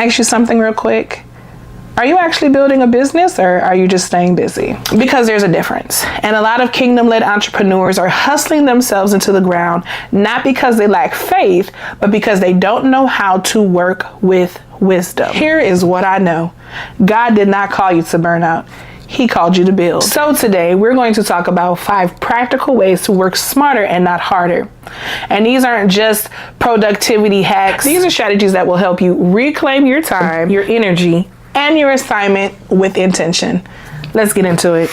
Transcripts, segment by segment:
ask you something real quick? Are you actually building a business, or are you just staying busy? Because there's a difference. And a lot of kingdom-led entrepreneurs are hustling themselves into the ground, not because they lack faith, but because they don't know how to work with wisdom. Here is what I know. God did not call you to burnout. He called you to build. So today we're going to talk about 5 practical ways to work smarter and not harder. And these aren't just productivity hacks. These are strategies that will help you reclaim your time, your energy, and your assignment with intention. Let's get into it.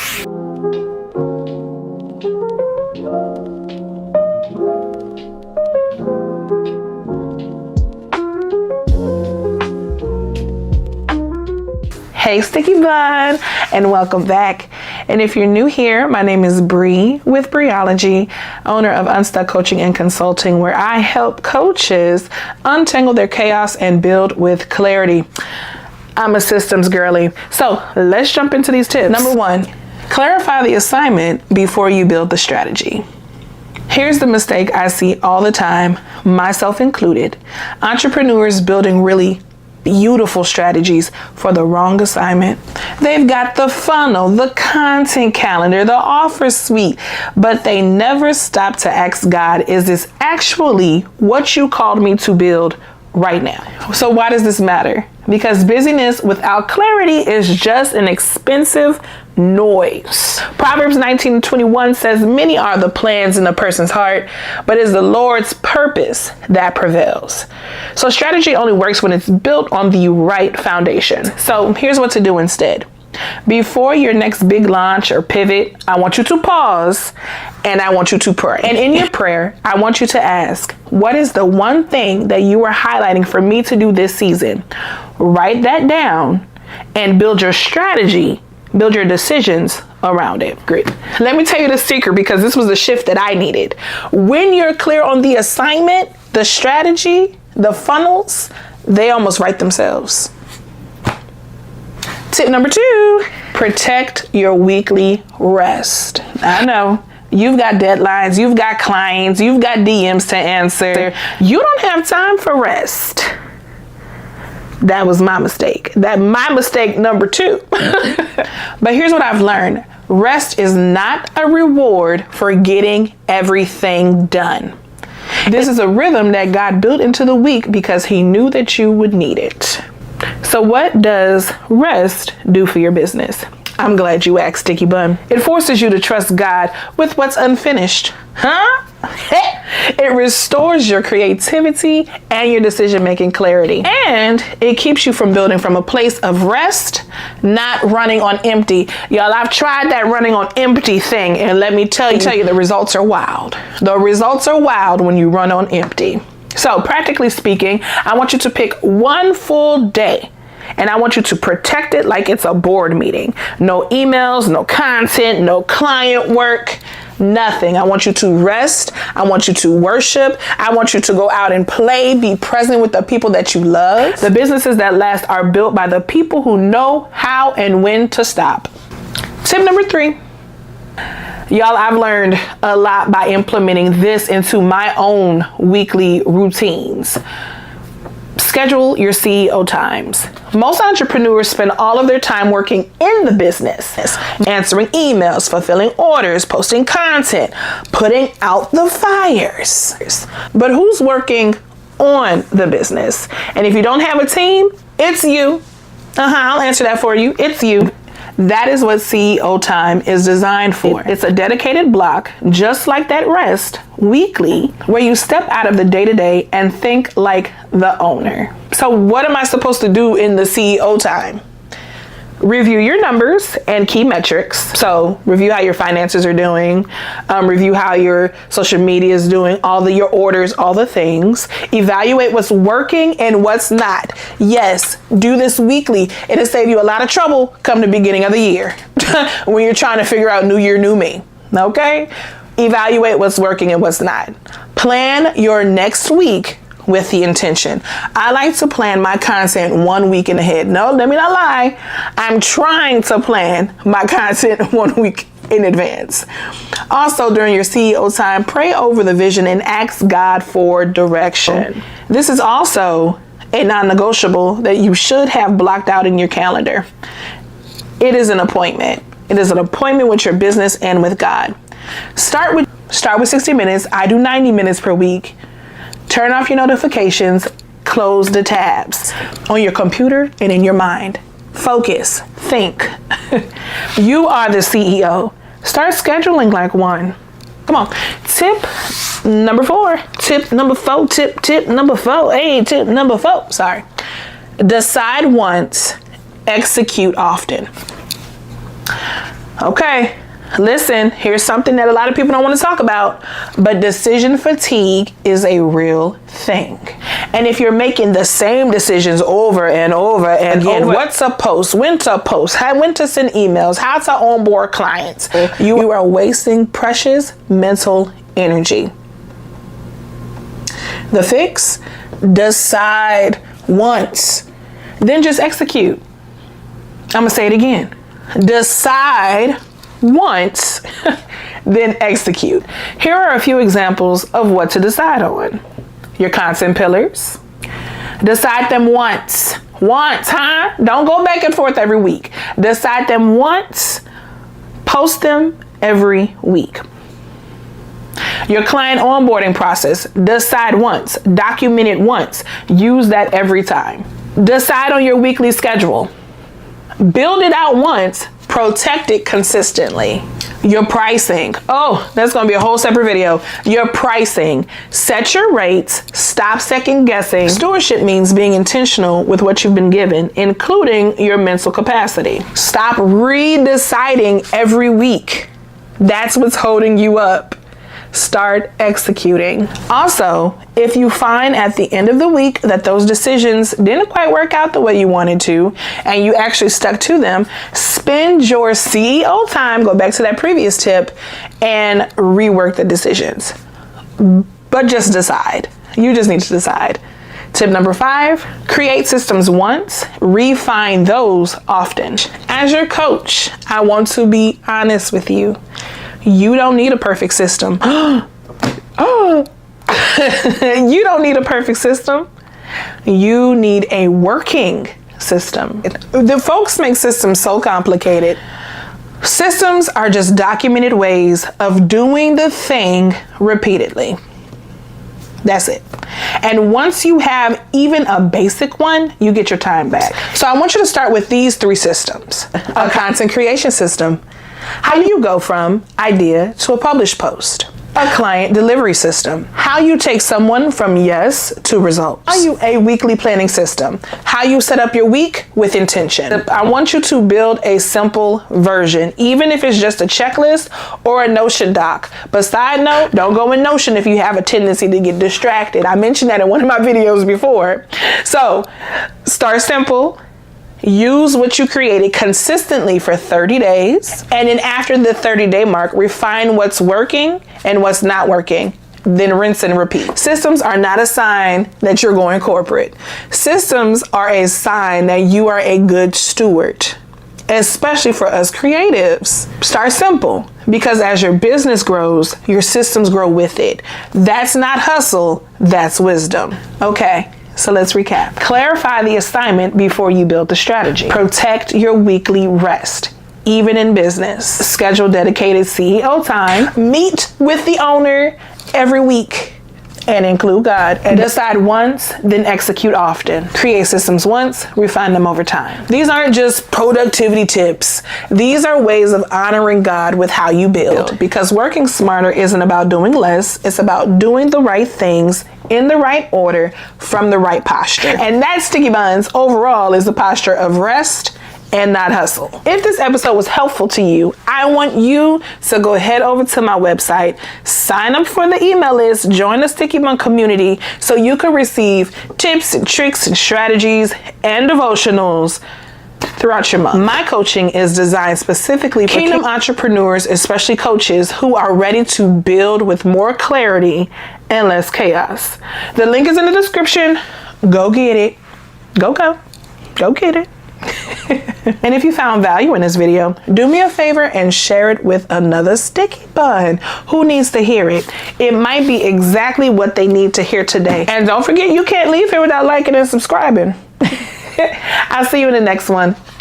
Hey Sticky Bun, and welcome back. And if you're new here, my name is Bree with Briology, owner of Unstuck Coaching and Consulting, where I help coaches untangle their chaos and build with clarity. I'm a systems girly. So let's jump into these tips. Number 1, clarify the assignment before you build the strategy. Here's the mistake I see all the time, myself included. Entrepreneurs building really beautiful strategies for the wrong assignment. They've got the funnel, the content calendar, the offer suite, but they never stop to ask God, is this actually what you called me to build right now? So why does this matter? Because busyness without clarity is just an expensive noise. Proverbs 19:21 says, many are the plans in a person's heart, but it's the Lord's purpose that prevails. So strategy only works when it's built on the right foundation. So here's what to do instead. Before your next big launch or pivot, I want you to pause and I want you to pray. And in your prayer, I want you to ask, what is the one thing that you are highlighting for me to do this season? Write that down and build your strategy, build your decisions around it. Great. Let me tell you the secret, because this was the shift that I needed. When you're clear on the assignment, the strategy, the funnels, they almost write themselves. Tip number 2, protect your weekly rest. I know you've got deadlines, you've got clients, you've got DMs to answer. You don't have time for rest. That was my mistake. My mistake number 2. But here's what I've learned. Rest is not a reward for getting everything done. This is a rhythm that God built into the week because he knew that you would need it. So what does rest do for your business? I'm glad you asked, Sticky Bun. It forces you to trust God with what's unfinished. It restores your creativity and your decision-making clarity. And it keeps you from building from a place of rest, not running on empty. Y'all, I've tried that running on empty thing, and let me tell you, the results are wild. The results are wild when you run on empty. So practically speaking, I want you to pick one full day and I want you to protect it like it's a board meeting. No emails, no content, no client work, nothing. I want you to rest. I want you to worship. I want you to go out and play, be present with the people that you love. The businesses that last are built by the people who know how and when to stop. Tip number 3. Y'all, I've learned a lot by implementing this into my own weekly routines. Schedule your CEO times. Most entrepreneurs spend all of their time working in the business, answering emails, fulfilling orders, posting content, putting out the fires. But who's working on the business? And if you don't have a team, it's you. I'll answer that for you. It's you. That is what CEO time is designed for. It's a dedicated block, just like that rest, weekly, where you step out of the day-to-day and think like the owner. So what am I supposed to do in the CEO time? Review your numbers and key metrics. So review how your finances are doing, review how your social media is doing, your orders, all the things. Evaluate what's working and what's not. Yes, do this weekly. It'll save you a lot of trouble come the beginning of the year when you're trying to figure out new year, new me. Okay? Evaluate what's working and what's not. Plan your next week with the intention. I like to plan my content 1 week in ahead. No, let me not lie. I'm trying to plan my content 1 week in advance. Also, during your CEO time, pray over the vision and ask God for direction. This is also a non-negotiable that you should have blocked out in your calendar. It is an appointment. It is an appointment with your business and with God. Start with 60 minutes. I do 90 minutes per week. Turn off your notifications. Close the tabs on your computer and in your mind. Focus. Think. You are the CEO. Start scheduling like one. Come on. Tip number 4. Tip number 4. Tip number 4. Hey, tip number 4. Sorry. Decide once. Execute often. Okay. Listen, here's something that a lot of people don't want to talk about, but decision fatigue is a real thing. And if you're making the same decisions over and over and again, what to post, when to post, when to send emails, how to onboard clients, you are wasting precious mental energy. The fix? Decide once, then just execute. I'm going to say it again. Decide once, then execute. Here are a few examples of what to decide on. Your content pillars. Decide them once. Once, huh? Don't go back and forth every week. Decide them once. Post them every week. Your client onboarding process. Decide once. Document it once. Use that every time. Decide on your weekly schedule. Build it out once. Protect it consistently. Your pricing. Oh, that's going to be a whole separate video. Your pricing. Set your rates. Stop second guessing. Stewardship means being intentional with what you've been given, including your mental capacity. Stop redeciding every week. That's what's holding you up. Start executing. Also, if you find at the end of the week that those decisions didn't quite work out the way you wanted to, and you actually stuck to them, spend your CEO time, go back to that previous tip, and rework the decisions. But just decide. You just need to decide. Tip number 5, create systems once, refine those often. As your coach, I want to be honest with you. You don't need a perfect system. You don't need a perfect system. You need a working system. The folks make systems so complicated. Systems are just documented ways of doing the thing repeatedly. That's it. And once you have even a basic one, you get your time back. So I want you to start with these 3 systems. A content creation system. How you go from idea to a published post. A client delivery system. How you take someone from yes to results. How you a weekly planning system. How you set up your week with intention. I want you to build a simple version, even if it's just a checklist or a Notion doc. But side note, don't go in Notion if you have a tendency to get distracted. I mentioned that in one of my videos before. So start simple. Use what you created consistently for 30 days. And then after the 30-day mark, refine what's working and what's not working. Then rinse and repeat. Systems are not a sign that you're going corporate. Systems are a sign that you are a good steward, especially for us creatives. Start simple, because as your business grows, your systems grow with it. That's not hustle, that's wisdom. Okay. So let's recap. Clarify the assignment before you build the strategy. Protect your weekly rest, even in business. Schedule dedicated CEO time. Meet with the owner every week and include God. And decide once, then execute often. Create systems once, refine them over time. These aren't just productivity tips. These are ways of honoring God with how you build. Because working smarter isn't about doing less. It's about doing the right things in the right order from the right posture. And that, Sticky Buns, overall is the posture of rest and not hustle. If this episode was helpful to you, I want you to go head over to my website, sign up for the email list, join the Sticky Bun community so you can receive tips and tricks and strategies and devotionals throughout your month. My coaching is designed specifically for kingdom entrepreneurs, especially coaches who are ready to build with more clarity and less chaos. The link is in the description. Go get it. Go get it. And if you found value in this video, do me a favor and share it with another sticky bun who needs to hear it. It might be exactly what they need to hear today. And don't forget, you can't leave here without liking and subscribing. I'll see you in the next one.